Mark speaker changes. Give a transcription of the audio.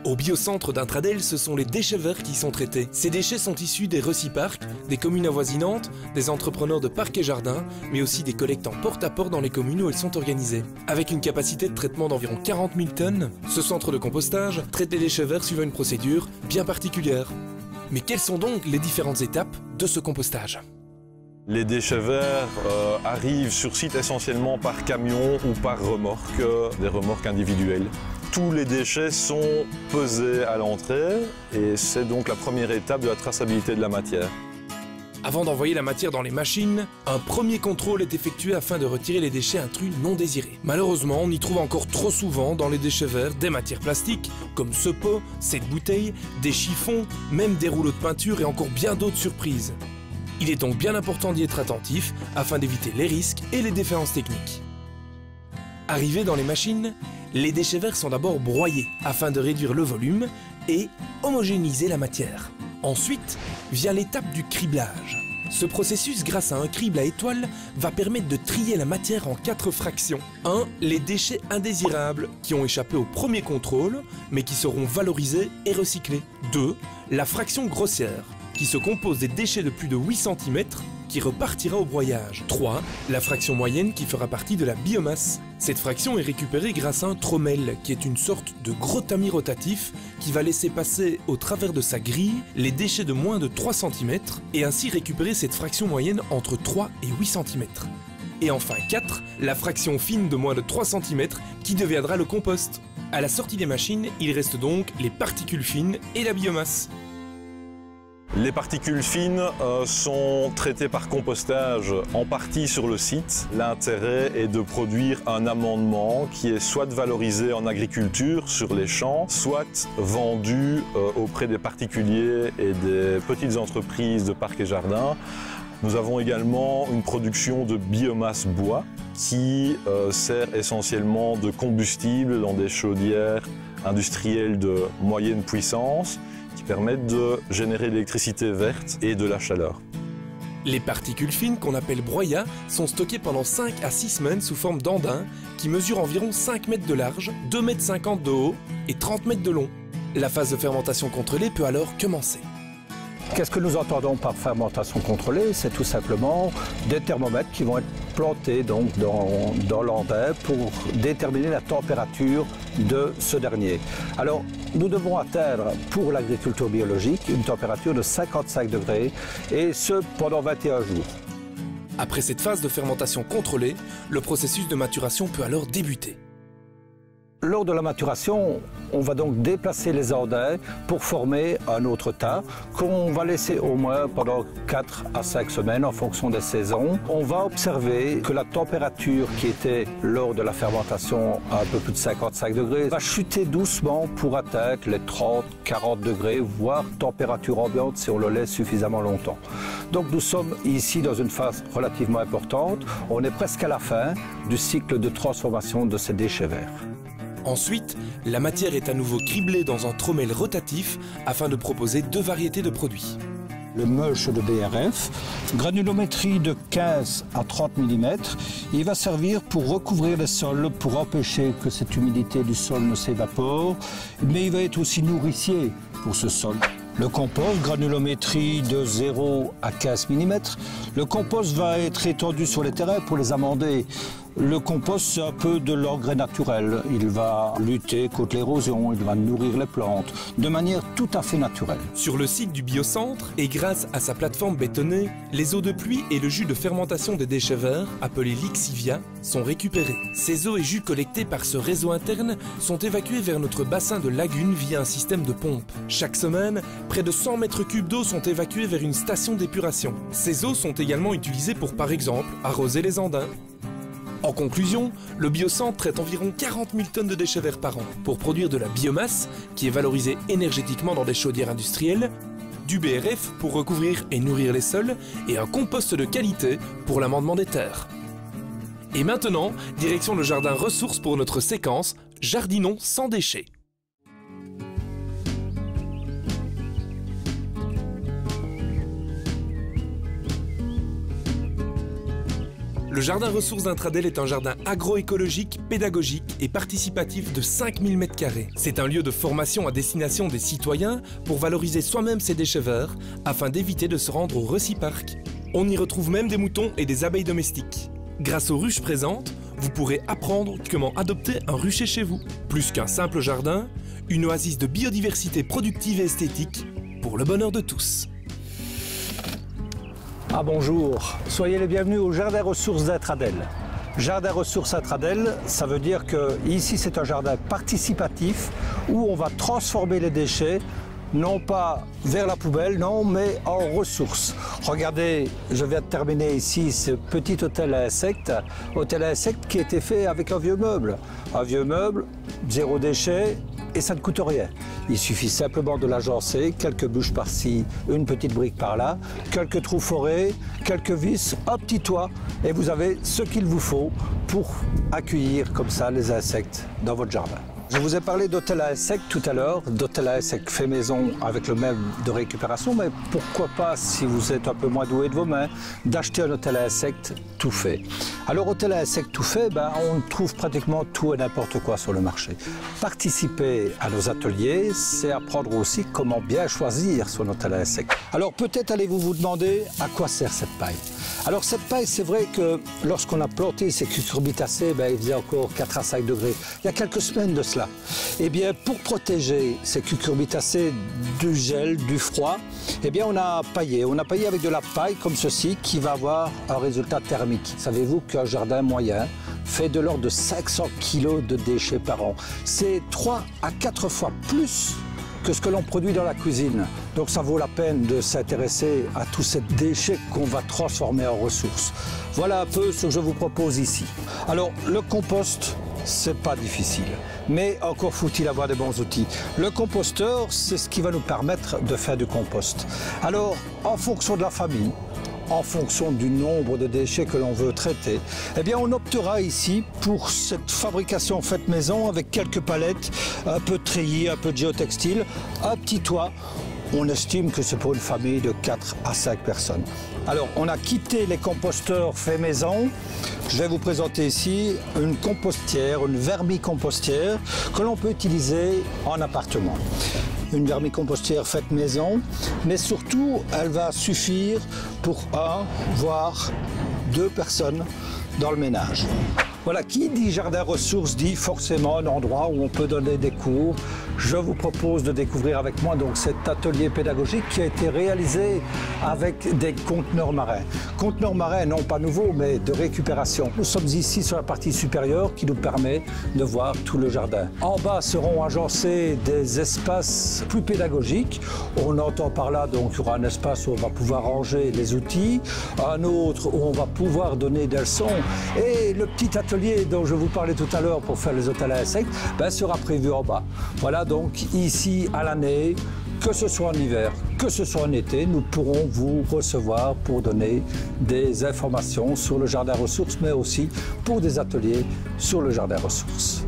Speaker 1: Au biocentre d'Intradel, ce sont les déchets verts qui sont traités. Ces déchets sont issus des Reciparcs, des communes avoisinantes, des entrepreneurs de parcs et jardins, mais aussi des collectes en porte-à-porte dans les communes où elles sont organisées. Avec une capacité de traitement d'environ 40 000 tonnes, ce centre de compostage traite les déchets verts suivant une procédure bien particulière. Mais quelles sont donc les différentes étapes de ce compostage ?
Speaker 2: Les déchets verts arrivent sur site essentiellement par camion ou par remorque, des remorques individuelles. Tous les déchets sont pesés à l'entrée et c'est donc la première étape de la traçabilité de la matière.
Speaker 1: Avant d'envoyer la matière dans les machines, un premier contrôle est effectué afin de retirer les déchets intrus non désirés. Malheureusement, on y trouve encore trop souvent dans les déchets verts des matières plastiques, comme ce pot, cette bouteille, des chiffons, même des rouleaux de peinture et encore bien d'autres surprises. Il est donc bien important d'y être attentif afin d'éviter les risques et les défaillances techniques. Arrivés dans les machines, les déchets verts sont d'abord broyés afin de réduire le volume et homogénéiser la matière. Ensuite, vient l'étape du criblage. Ce processus, grâce à un crible à étoile, va permettre de trier la matière en 4 fractions. 1. Les déchets indésirables qui ont échappé au premier contrôle, mais qui seront valorisés et recyclés. 2. La fraction grossière, qui se compose des déchets de plus de 8 cm, qui repartira au broyage. 3. La fraction moyenne qui fera partie de la biomasse. Cette fraction est récupérée grâce à un trommel, qui est une sorte de gros tamis rotatif qui va laisser passer au travers de sa grille les déchets de moins de 3 cm et ainsi récupérer cette fraction moyenne entre 3 et 8 cm. Et enfin 4. La fraction fine de moins de 3 cm qui deviendra le compost. À la sortie des machines, il reste donc les particules fines et la biomasse.
Speaker 2: Les particules fines sont traitées par compostage en partie sur le site. L'intérêt est de produire un amendement qui est soit valorisé en agriculture sur les champs, soit vendu auprès des particuliers et des petites entreprises de parcs et jardins. Nous avons également une production de biomasse bois qui sert essentiellement de combustible dans des chaudières industrielles de moyenne puissance, qui permettent de générer de l'électricité verte et de la chaleur.
Speaker 1: Les particules fines, qu'on appelle broyats, sont stockées pendant 5 à 6 semaines sous forme d'andins qui mesurent environ 5 mètres de large, 2,50 m de haut et 30 mètres de long. La phase de fermentation contrôlée peut alors commencer.
Speaker 3: Qu'est-ce que nous entendons par fermentation contrôlée? C'est tout simplement des thermomètres qui vont être plantés donc dans l'andin pour déterminer la température de ce dernier. Alors, nous devons atteindre pour l'agriculture biologique une température de 55 degrés et ce pendant 21 jours.
Speaker 1: Après cette phase de fermentation contrôlée, le processus de maturation peut alors débuter.
Speaker 3: Lors de la maturation, on va donc déplacer les andins pour former un autre tas qu'on va laisser au moins pendant 4 à 5 semaines en fonction des saisons. On va observer que la température qui était lors de la fermentation à un peu plus de 55 degrés va chuter doucement pour atteindre les 30-40 degrés, voire température ambiante si on le laisse suffisamment longtemps. Donc nous sommes ici dans une phase relativement importante. On est presque à la fin du cycle de transformation de ces déchets verts.
Speaker 1: Ensuite, la matière est à nouveau criblée dans un trommel rotatif afin de proposer 2 variétés de produits.
Speaker 4: Le mulch de BRF, granulométrie de 15 à 30 mm, il va servir pour recouvrir les sols, pour empêcher que cette humidité du sol ne s'évapore, mais il va être aussi nourricier pour ce sol. Le compost, granulométrie de 0 à 15 mm. Le compost va être étendu sur les terrains pour les amender. Le compost, c'est un peu de l'engrais naturel. Il va lutter contre l'érosion, il va nourrir les plantes de manière tout à fait naturelle.
Speaker 1: Sur le site du biocentre, et grâce à sa plateforme bétonnée, les eaux de pluie et le jus de fermentation des déchets verts, appelé lixivia, sont récupérés. Ces eaux et jus collectés par ce réseau interne sont évacués vers notre bassin de lagune via un système de pompe. Chaque semaine, près de 100 mètres cubes d'eau sont évacués vers une station d'épuration. Ces eaux sont également utilisées pour, par exemple, arroser les andins. En conclusion, le biocentre traite environ 40 000 tonnes de déchets verts par an pour produire de la biomasse, qui est valorisée énergétiquement dans des chaudières industrielles, du BRF pour recouvrir et nourrir les sols, et un compost de qualité pour l'amendement des terres. Et maintenant, direction le jardin ressources pour notre séquence « Jardinons sans déchets ». Le Le jardin ressources d'Intradel est un jardin agroécologique, pédagogique et participatif de 5000 m². C'est un lieu de formation à destination des citoyens pour valoriser soi-même ses déchets verts afin d'éviter de se rendre au Reciparc. On y retrouve même des moutons et des abeilles domestiques. Grâce aux ruches présentes, vous pourrez apprendre comment adopter un rucher chez vous. Plus qu'un simple jardin, une oasis de biodiversité productive et esthétique pour le bonheur de tous.
Speaker 3: Ah bonjour, soyez les bienvenus au Jardin Ressources d'Intradel. Jardin Ressources Intradel, ça veut dire que ici c'est un jardin participatif où on va transformer les déchets, non pas vers la poubelle, non, mais en ressources. Regardez, je viens de terminer ici ce petit hôtel à insectes qui a été fait avec un vieux meuble. Un vieux meuble, zéro déchet, et ça ne coûte rien. Il suffit simplement de l'agencer, quelques bûches par-ci, une petite brique par-là, quelques trous forés, quelques vis, un petit toit, et vous avez ce qu'il vous faut pour accueillir comme ça les insectes dans votre jardin. Je vous ai parlé d'hôtel à insectes tout à l'heure, d'hôtel à insectes fait maison avec le meuble de récupération, mais pourquoi pas, si vous êtes un peu moins doué de vos mains, d'acheter un hôtel à insectes tout fait. Alors hôtel à insectes tout fait, on trouve pratiquement tout et n'importe quoi sur le marché. Participer à nos ateliers, c'est apprendre aussi comment bien choisir son hôtel à insectes. Alors peut-être allez-vous vous demander à quoi sert cette paille. Alors cette paille, c'est vrai que lorsqu'on a planté ces cucurbitacées, il faisait encore 4 à 5 degrés. Il y a quelques semaines de cela. Eh bien, pour protéger ces cucurbitacées du gel, du froid, eh bien, on a paillé. On a paillé avec de la paille comme ceci qui va avoir un résultat thermique. Savez-vous qu'un jardin moyen fait de l'ordre de 500 kg de déchets par an. C'est 3 à 4 fois plus que ce que l'on produit dans la cuisine. Donc ça vaut la peine de s'intéresser à tous ces déchets qu'on va transformer en ressources. Voilà un peu ce que je vous propose ici. Alors le compost, c'est pas difficile, mais encore faut-il avoir des bons outils. Le composteur, c'est ce qui va nous permettre de faire du compost. Alors en fonction de la famille, en fonction du nombre de déchets que l'on veut traiter, eh bien on optera ici pour cette fabrication faite maison avec quelques palettes, un peu de treillis, un peu de géotextile, un petit toit. On estime que c'est pour une famille de 4 à 5 personnes. Alors, on a quitté les composteurs faits maison. Je vais vous présenter ici une compostière, une vermicompostière que l'on peut utiliser en appartement. Une vermicompostière faite maison, mais surtout, elle va suffire pour 1, voire 2 personnes dans le ménage. Voilà, qui dit jardin ressources dit forcément un endroit où on peut donner des cours. Je vous propose de découvrir avec moi donc cet atelier pédagogique qui a été réalisé avec des conteneurs marins. Conteneurs marins non pas nouveaux mais de récupération. Nous sommes ici sur la partie supérieure qui nous permet de voir tout le jardin. En bas seront agencés des espaces plus pédagogiques. On entend par là donc il y aura un espace où on va pouvoir ranger les outils, un autre où on va pouvoir donner des leçons et le petit atelier dont je vous parlais tout à l'heure pour faire les hôtels à insectes sera prévu en bas. Voilà donc ici à l'année, que ce soit en hiver, que ce soit en été, nous pourrons vous recevoir pour donner des informations sur le jardin ressources, mais aussi pour des ateliers sur le jardin ressources.